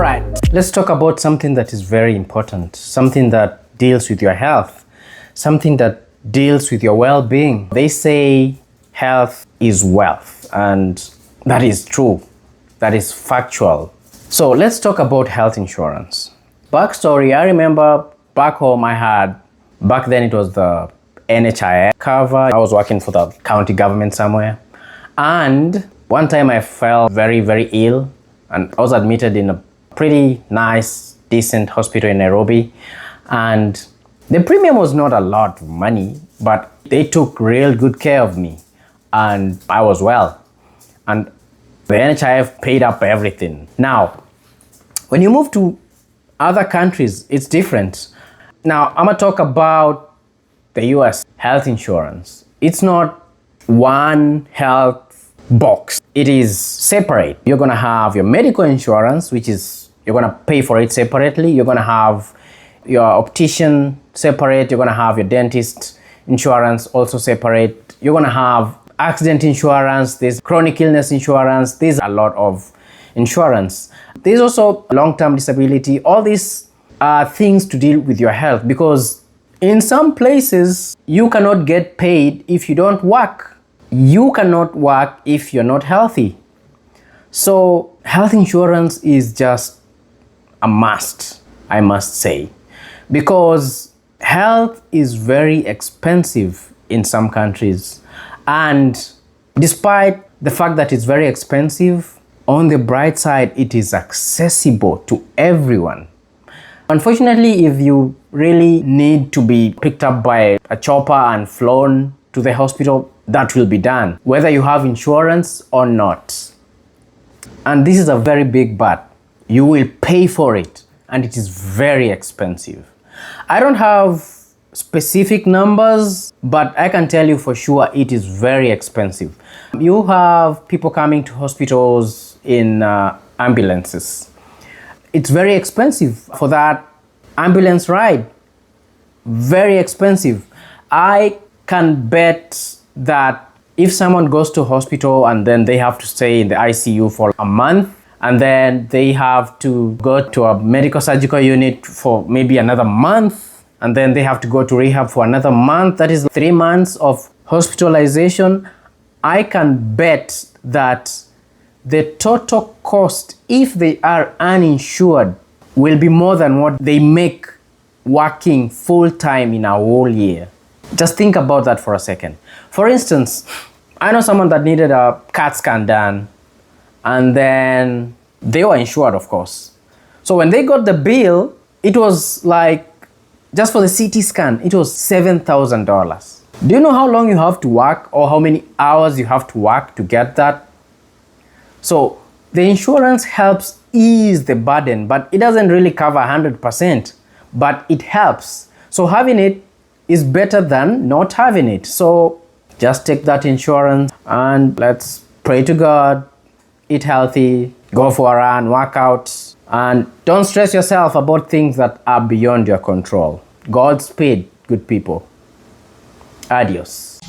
All right, let's talk about something that is very important, something that deals with your health, something that deals with your well-being. They say health is wealth, and that is true. That is factual. So let's talk about health insurance. Backstory, I remember back home back then it was the NHIF cover. I was working for the county government somewhere. And one time I fell very, very ill, and I was admitted in a pretty nice, decent hospital in Nairobi. And the premium was not a lot of money, but they took real good care of me, and I was well. And the NHIF paid up everything. Now, when you move to other countries, it's different. Now, I'm gonna talk about the US health insurance. It's not one health box. It is separate. You're gonna have your medical insurance, which is you're gonna pay for it separately. You're gonna have your optician separate. You're gonna have your dentist insurance also separate. You're gonna have accident insurance. There's chronic illness insurance. There's a lot of insurance. There's also long-term disability. All these are things to deal with your health, because in some places you cannot get paid if you don't work. You cannot work if you're not healthy. So health insurance is just a must, I must say, because health is very expensive in some countries. And despite the fact that it's very expensive, on the bright side, it is accessible to everyone. Unfortunately, if you really need to be picked up by a chopper and flown to the hospital, that will be done, whether you have insurance or not. And this is a very big but. You will pay for it, and it is very expensive. I don't have specific numbers, but I can tell you for sure it is very expensive. You have people coming to hospitals in ambulances. It's very expensive for that ambulance ride. Very expensive. I can bet that if someone goes to hospital and then they have to stay in the ICU for a month, and then they have to go to a medical surgical unit for maybe another month, and then they have to go to rehab for another month, that is 3 months of hospitalization. I can bet that the total cost, if they are uninsured, will be more than what they make working full-time in a whole year. Just think about that for a second. For instance, I know someone that needed a CAT scan done, and then they were insured, of course. So when they got the bill, it was like, just for the CT scan, it was $7,000. Do you know how long you have to work, or how many hours you have to work to get that? So the insurance helps ease the burden, but it doesn't really cover 100%, but it helps. So having it is better than not having it. So just take that insurance, and let's pray to God, eat healthy, go for a run, work out, and don't stress yourself about things that are beyond your control. Godspeed, good people. Adios.